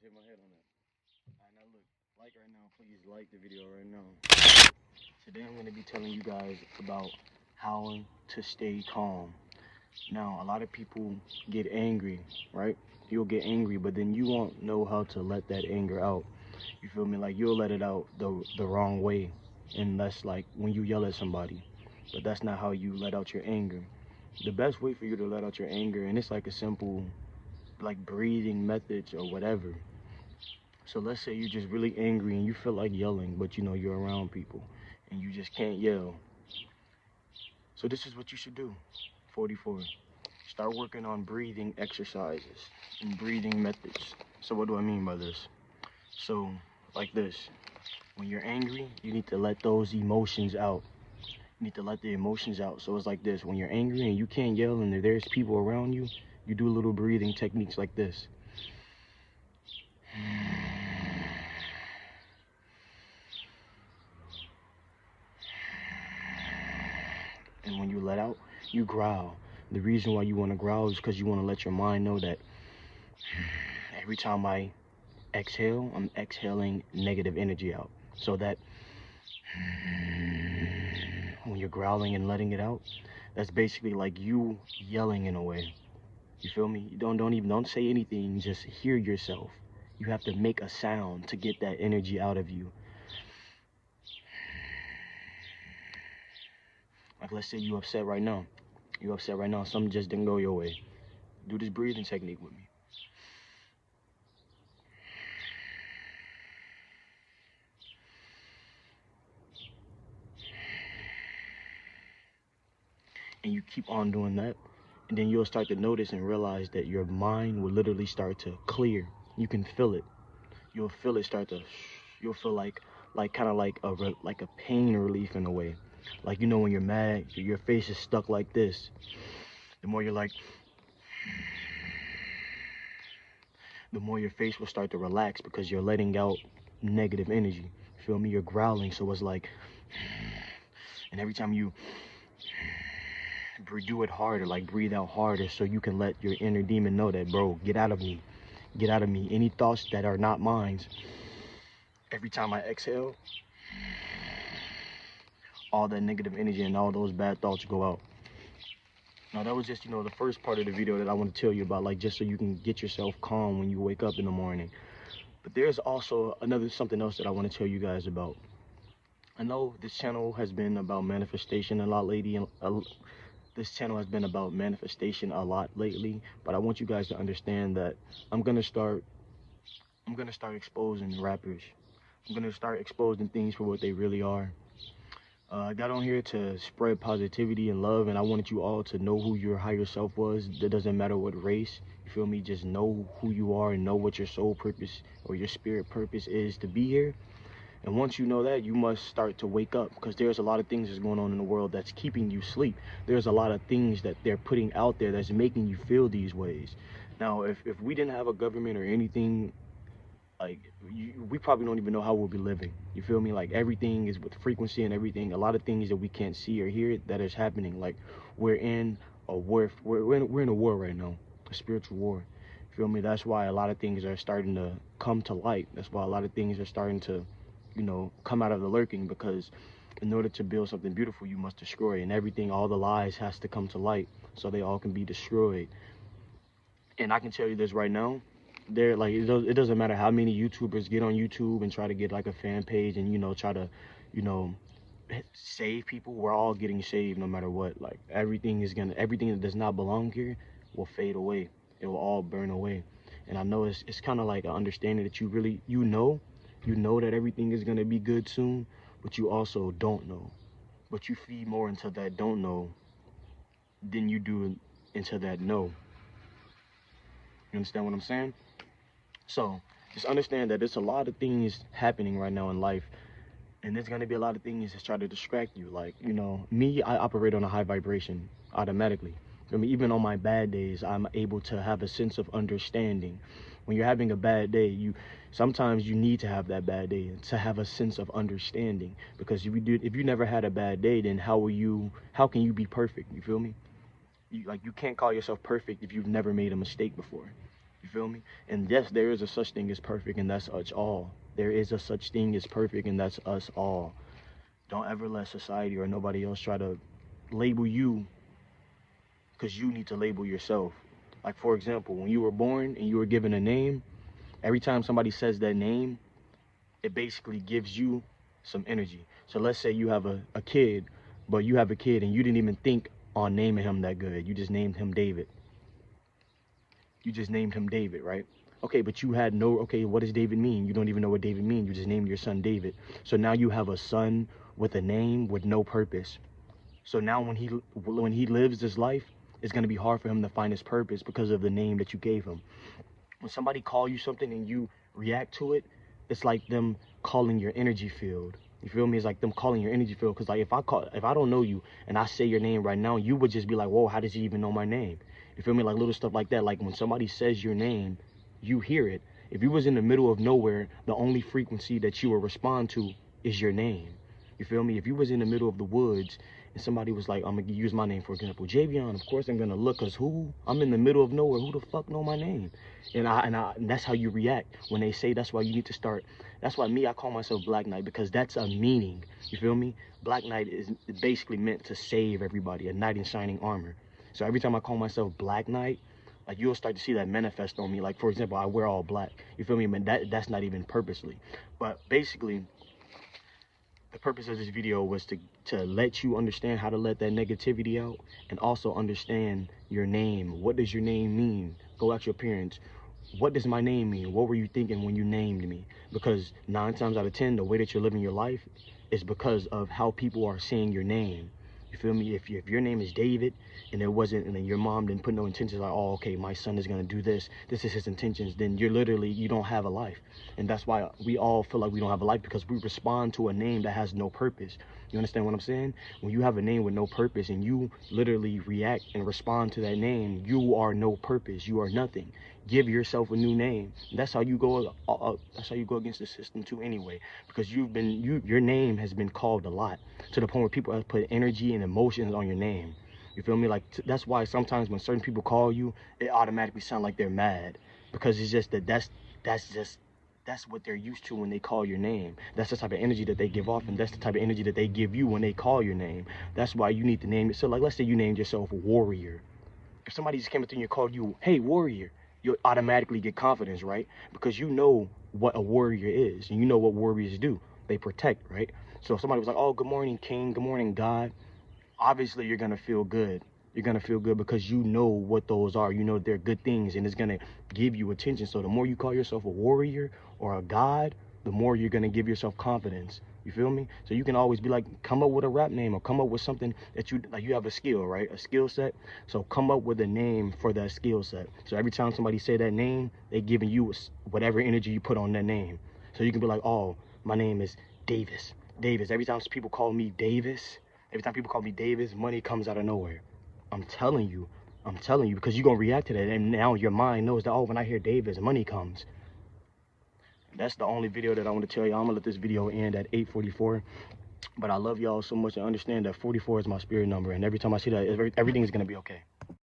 hit my head on that. Alright, now look, like right now, please like the video right now. Today I'm going to be telling you guys about how to stay calm. Now, a lot of people get angry, right? You'll get angry, but then you won't know how to let that anger out. You feel me? Like you'll let it out the wrong way. And that's like when you yell at somebody. But that's not how you let out your anger. The best way for you to let out your anger, and it's like a simple like breathing methods or whatever. So let's say you're just really angry and you feel like yelling, but you know you're around people and you just can't yell. So this is what you should do. 44. Start working on breathing exercises and breathing methods. So what do I mean by this? So like this. When you're angry, you need to let those emotions out. You need to let the emotions out. So it's like this. When you're angry and you can't yell and there's people around you, you do little breathing techniques like this. And when you let out, you growl. The reason why you want to growl is because you want to let your mind know that every time I exhale, I'm exhaling negative energy out. So that when you're growling and letting it out, that's basically like you yelling in a way. You feel me? You don't say anything, just hear yourself. You have to make a sound to get that energy out of you. Like let's say you upset right now. You're upset right now, something just didn't go your way. Do this breathing technique with me. And you keep on doing that, and then you'll start to notice and realize that your mind will literally start to clear. You can feel it. You'll feel it start to. You'll feel like kind of like a pain relief in a way. Like you know when you're mad, your face is stuck like this. The more you're like, the more your face will start to relax because you're letting out negative energy. Feel me? You're growling, so it's like, and every time you do it harder, like breathe out harder, so you can let your inner demon know that, bro, get out of me, get out of me. Any thoughts that are not mine. Every time I exhale, all that negative energy and all those bad thoughts go out. Now that was just, the first part of the video that I want to tell you about, like just so you can get yourself calm when you wake up in the morning. But there's also something else that I want to tell you guys about. I know this channel has been about manifestation a lot lately, and this channel has been about manifestation a lot lately, but I want you guys to understand that I'm gonna start exposing rappers. I'm gonna start exposing things for what they really are. I got on here to spread positivity and love, and I wanted you all to know who your higher self was. That doesn't matter what race, you feel me? Just know who you are and know what your soul purpose or your spirit purpose is to be here. And once you know that, you must start to wake up, because there's a lot of things that's going on in the world that's keeping you asleep. There's a lot of things that they're putting out there that's making you feel these ways. Now, if we didn't have a government or anything, like we probably don't even know how we'll be living. You feel me? Like everything is with frequency and everything. A lot of things that we can't see or hear that is happening. Like we're in a war. We're in a war right now, a spiritual war. You feel me? That's why a lot of things are starting to come to light. That's why a lot of things are starting to, come out of the lurking, because in order to build something beautiful, you must destroy, and everything, all the lies has to come to light so they all can be destroyed. And I can tell you this right now, they're like, it doesn't matter how many YouTubers get on YouTube and try to get like a fan page and, try to, save people. We're all getting saved no matter what. Like everything that does not belong here will fade away. It will all burn away. And I know it's kind of like an understanding that you really, you know that everything is going to be good soon, but you also don't know. But you feed more into that don't know than you do into that know. You understand what I'm saying? So just understand that there's a lot of things happening right now in life, and there's going to be a lot of things that try to distract you. Like, me, I operate on a high vibration automatically. I mean, even on my bad days, I'm able to have a sense of understanding. When you're having a bad day, sometimes you need to have that bad day to have a sense of understanding. Because if you never had a bad day, then how can you be perfect? You feel me? You can't call yourself perfect if you've never made a mistake before. You feel me? And yes, there is a such thing as perfect, and that's us all. There is a such thing as perfect, and that's us all. Don't ever let society or nobody else try to label you, because you need to label yourself. Like, for example, when you were born and you were given a name, every time somebody says that name, it basically gives you some energy. So let's say you have a kid, but you have a kid and you didn't even think on naming him that good. You just named him David. You just named him David, right? Okay, but you had no, okay, what does David mean? You don't even know what David means. You just named your son David. So now you have a son with a name with no purpose. So now when he lives this life, it's going to be hard for him to find his purpose because of the name that you gave him. When somebody call you something and you react to it, it's like them calling your energy field. You feel me? It's like them calling your energy field. Because like if I don't know you and I say your name right now, you would just be like, whoa, how does he even know my name? You feel me? Like little stuff like that. Like when somebody says your name, you hear it. If you was in the middle of nowhere, the only frequency that you will respond to is your name. You feel me? If you was in the middle of the woods and somebody was like, I'm gonna use my name for example, Javion, of course I'm gonna look, cause who? I'm in the middle of nowhere. Who the fuck know my name? And that's how you react when they say. That's why you need to start. That's why I call myself Black Knight, because that's a meaning. You feel me? Black Knight is basically meant to save everybody, a knight in shining armor. So every time I call myself Black Knight, like you'll start to see that manifest on me. Like for example, I wear all black. You feel me? But that's not even purposely. But basically, the purpose of this video was to let you understand how to let that negativity out, and also understand your name. What does your name mean? Go ask your parents, what does my name mean? What were you thinking when you named me? Because 9 times out of 10, the way that you're living your life is because of how people are saying your name. You feel me? If your name is David and it wasn't, and then your mom didn't put no intentions like, oh, okay, my son is gonna do this. This is his intentions. Then you don't have a life. And that's why we all feel like we don't have a life, because we respond to a name that has no purpose. You understand what I'm saying? When you have a name with no purpose and you literally react and respond to that name, you are no purpose. You are nothing. Give yourself a new name. That's how you go. That's how you go against the system too, anyway. Because your name has been called a lot, to the point where people have put energy and emotions on your name. You feel me? Like that's why sometimes when certain people call you, it automatically sounds like they're mad, because it's just that's what they're used to when they call your name. That's the type of energy that they give off, and that's the type of energy that they give you when they call your name. That's why you need to name it. So like, let's say you named yourself Warrior. If somebody just came up to you and called you, hey, Warrior, you'll automatically get confidence, right? Because you know what a warrior is, and you know what warriors do. They protect, right? So if somebody was like, oh, good morning, King, good morning, God, obviously you're gonna feel good. You're gonna feel good because you know what those are. You know they're good things, and it's gonna give you attention. So the more you call yourself a warrior or a god, the more you're gonna give yourself confidence. You feel me? So you can always be like, come up with a rap name, or come up with something that you like. You have a skill, right? A skill set. So come up with a name for that skill set. So every time somebody say that name, they giving you whatever energy you put on that name. So you can be like, oh, my name is Davis. Davis. Every time people call me Davis, money comes out of nowhere. I'm telling you, because you're going to react to that, and now your mind knows that, oh, when I hear Davis, money comes. That's the only video that I want to tell you. I'm going to let this video end at 8:44, but I love y'all so much. I understand that 44 is my spirit number, and every time I see that, everything is going to be okay.